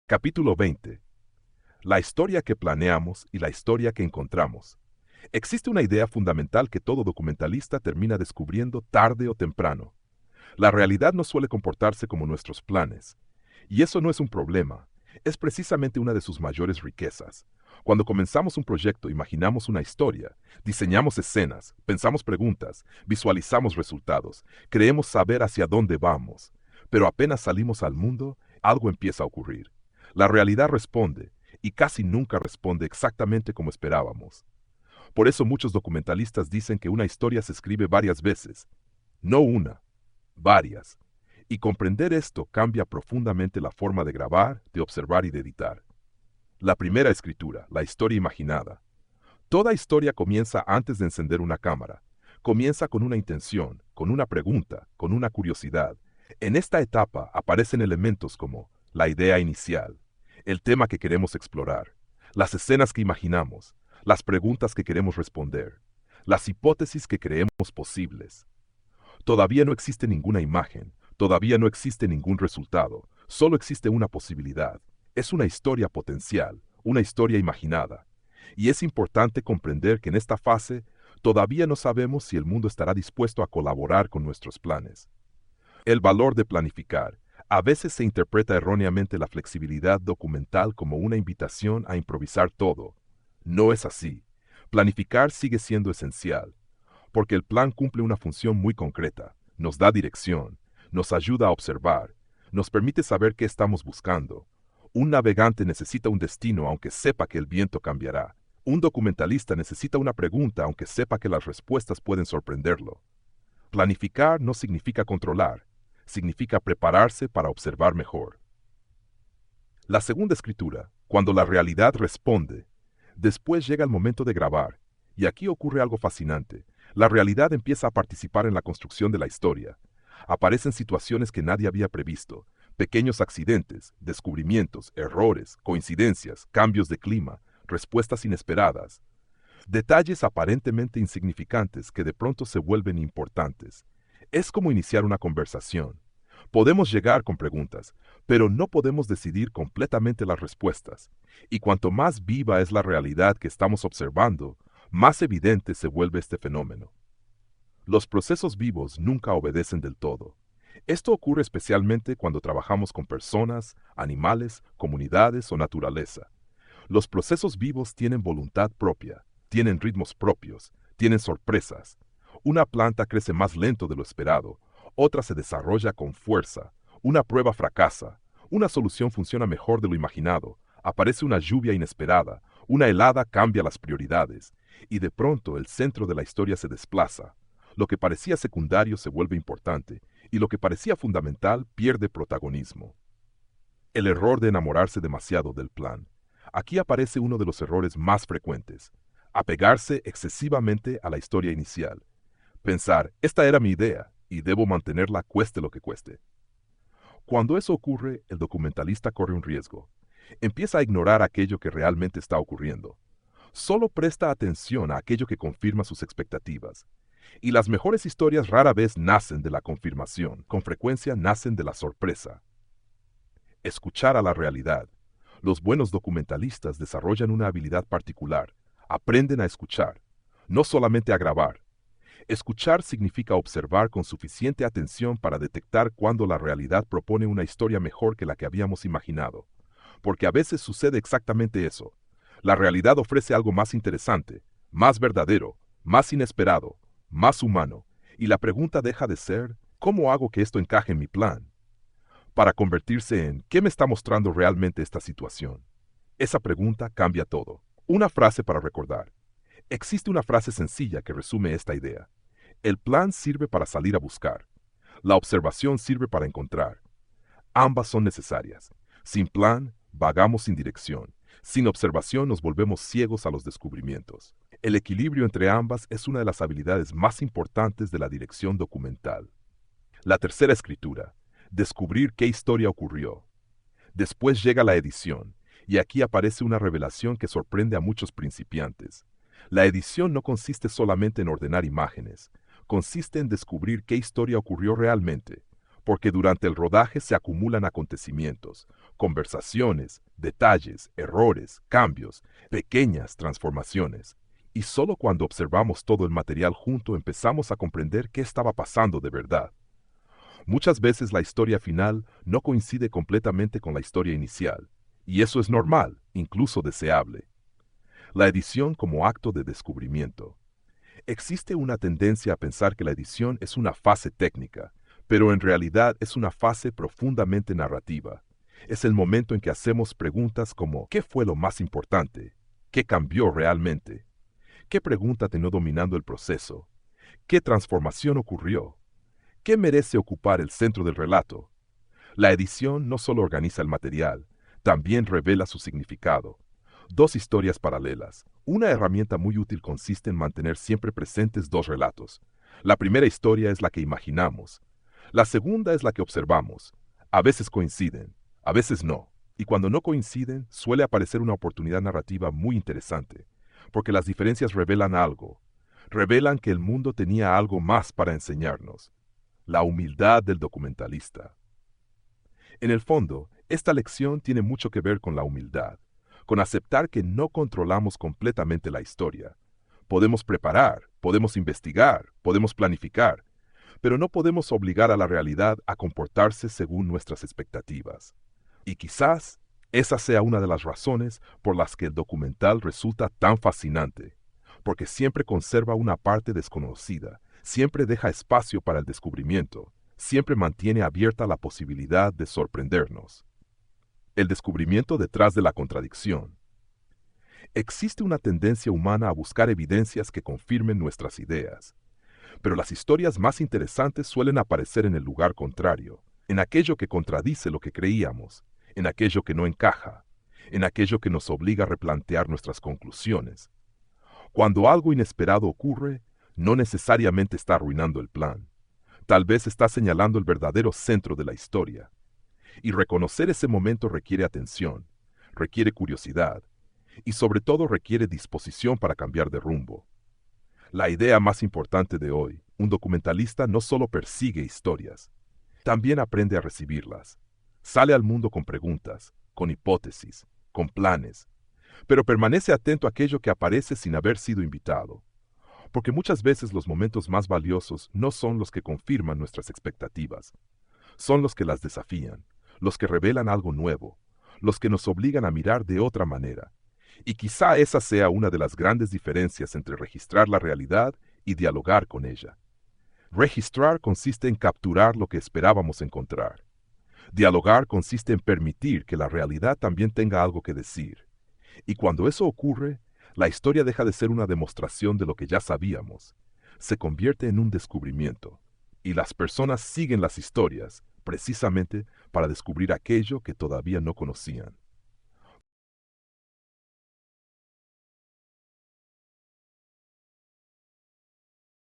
Capítulo 20. La historia que planeamos y la historia que encontramos. Existe una idea fundamental que todo documentalista termina descubriendo tarde o temprano. La realidad no suele comportarse como nuestros planes. Y eso no es un problema, es precisamente una de sus mayores riquezas. Cuando comenzamos un proyecto, imaginamos una historia, diseñamos escenas, pensamos preguntas, visualizamos resultados, creemos saber hacia dónde vamos. Pero apenas salimos al mundo, algo empieza a ocurrir. La realidad responde, y casi nunca responde exactamente como esperábamos. Por eso muchos documentalistas dicen que una historia se escribe varias veces, no una, varias. Y comprender esto cambia profundamente la forma de grabar, de observar y de editar. La primera escritura, la historia imaginada. Toda historia comienza antes de encender una cámara. Comienza con una intención, con una pregunta, con una curiosidad. En esta etapa aparecen elementos como la idea inicial, el tema que queremos explorar, las escenas que imaginamos, las preguntas que queremos responder, las hipótesis que creemos posibles. Todavía no existe ninguna imagen, todavía no existe ningún resultado, solo existe una posibilidad. Es una historia potencial, una historia imaginada. Y es importante comprender que en esta fase todavía no sabemos si el mundo estará dispuesto a colaborar con nuestros planes. El valor de planificar. A veces se interpreta erróneamente la flexibilidad documental como una invitación a improvisar todo. No es así. Planificar sigue siendo esencial, porque el plan cumple una función muy concreta. Nos da dirección, nos ayuda a observar, nos permite saber qué estamos buscando. Un navegante necesita un destino aunque sepa que el viento cambiará. Un documentalista necesita una pregunta aunque sepa que las respuestas pueden sorprenderlo. Planificar no significa controlar, significa prepararse para observar mejor. La segunda escritura, cuando la realidad responde. Después llega el momento de grabar, y aquí ocurre algo fascinante. La realidad empieza a participar en la construcción de la historia. Aparecen situaciones que nadie había previsto, pequeños accidentes, descubrimientos, errores, coincidencias, cambios de clima, respuestas inesperadas. Detalles aparentemente insignificantes que de pronto se vuelven importantes. Es como iniciar una conversación. Podemos llegar con preguntas, pero no podemos decidir completamente las respuestas. Y cuanto más viva es la realidad que estamos observando, más evidente se vuelve este fenómeno. Los procesos vivos nunca obedecen del todo. Esto ocurre especialmente cuando trabajamos con personas, animales, comunidades o naturaleza. Los procesos vivos tienen voluntad propia, tienen ritmos propios, tienen sorpresas. Una planta crece más lento de lo esperado, otra se desarrolla con fuerza, una prueba fracasa, una solución funciona mejor de lo imaginado, aparece una lluvia inesperada, una helada cambia las prioridades, y de pronto el centro de la historia se desplaza. Lo que parecía secundario se vuelve importante, y lo que parecía fundamental pierde protagonismo. El error de enamorarse demasiado del plan. Aquí aparece uno de los errores más frecuentes: apegarse excesivamente a la historia inicial. Pensar, esta era mi idea, y debo mantenerla cueste lo que cueste. Cuando eso ocurre, el documentalista corre un riesgo. Empieza a ignorar aquello que realmente está ocurriendo. Solo presta atención a aquello que confirma sus expectativas. Y las mejores historias rara vez nacen de la confirmación, con frecuencia nacen de la sorpresa. Escuchar a la realidad. Los buenos documentalistas desarrollan una habilidad particular. Aprenden a escuchar, no solamente a grabar. Escuchar significa observar con suficiente atención para detectar cuando la realidad propone una historia mejor que la que habíamos imaginado. Porque a veces sucede exactamente eso. La realidad ofrece algo más interesante, más verdadero, más inesperado, más humano. Y la pregunta deja de ser, ¿cómo hago que esto encaje en mi plan?, para convertirse en, ¿qué me está mostrando realmente esta situación? Esa pregunta cambia todo. Una frase para recordar. Existe una frase sencilla que resume esta idea. El plan sirve para salir a buscar. La observación sirve para encontrar. Ambas son necesarias. Sin plan, vagamos sin dirección. Sin observación nos volvemos ciegos a los descubrimientos. El equilibrio entre ambas es una de las habilidades más importantes de la dirección documental. La tercera escritura. Descubrir qué historia ocurrió. Después llega la edición, y aquí aparece una revelación que sorprende a muchos principiantes. La edición no consiste solamente en ordenar imágenes, consiste en descubrir qué historia ocurrió realmente, porque durante el rodaje se acumulan acontecimientos, conversaciones, detalles, errores, cambios, pequeñas transformaciones. Y solo cuando observamos todo el material junto empezamos a comprender qué estaba pasando de verdad. Muchas veces la historia final no coincide completamente con la historia inicial, y eso es normal, incluso deseable. La edición como acto de descubrimiento. Existe una tendencia a pensar que la edición es una fase técnica, pero en realidad es una fase profundamente narrativa. Es el momento en que hacemos preguntas como ¿qué fue lo más importante? ¿Qué cambió realmente? ¿Qué pregunta terminó dominando el proceso? ¿Qué transformación ocurrió? ¿Qué merece ocupar el centro del relato? La edición no solo organiza el material, también revela su significado. Dos historias paralelas. Una herramienta muy útil consiste en mantener siempre presentes dos relatos. La primera historia es la que imaginamos. La segunda es la que observamos. A veces coinciden, a veces no. Y cuando no coinciden, suele aparecer una oportunidad narrativa muy interesante, porque las diferencias revelan algo. Revelan que el mundo tenía algo más para enseñarnos. La humildad del documentalista. En el fondo, esta lección tiene mucho que ver con la humildad, con aceptar que no controlamos completamente la historia. Podemos preparar, podemos investigar, podemos planificar, pero no podemos obligar a la realidad a comportarse según nuestras expectativas. Y quizás esa sea una de las razones por las que el documental resulta tan fascinante, porque siempre conserva una parte desconocida, siempre deja espacio para el descubrimiento, siempre mantiene abierta la posibilidad de sorprendernos. El descubrimiento detrás de la contradicción. Existe una tendencia humana a buscar evidencias que confirmen nuestras ideas, pero las historias más interesantes suelen aparecer en el lugar contrario, en aquello que contradice lo que creíamos, en aquello que no encaja, en aquello que nos obliga a replantear nuestras conclusiones. Cuando algo inesperado ocurre, no necesariamente está arruinando el plan. Tal vez está señalando el verdadero centro de la historia. Y reconocer ese momento requiere atención, requiere curiosidad, y sobre todo requiere disposición para cambiar de rumbo. La idea más importante de hoy, un documentalista no solo persigue historias, también aprende a recibirlas. Sale al mundo con preguntas, con hipótesis, con planes, pero permanece atento a aquello que aparece sin haber sido invitado. Porque muchas veces los momentos más valiosos no son los que confirman nuestras expectativas, son los que las desafían, los que revelan algo nuevo, los que nos obligan a mirar de otra manera. Y quizá esa sea una de las grandes diferencias entre registrar la realidad y dialogar con ella. Registrar consiste en capturar lo que esperábamos encontrar. Dialogar consiste en permitir que la realidad también tenga algo que decir. Y cuando eso ocurre, la historia deja de ser una demostración de lo que ya sabíamos. Se convierte en un descubrimiento. Y las personas siguen las historias, precisamente para descubrir aquello que todavía no conocían.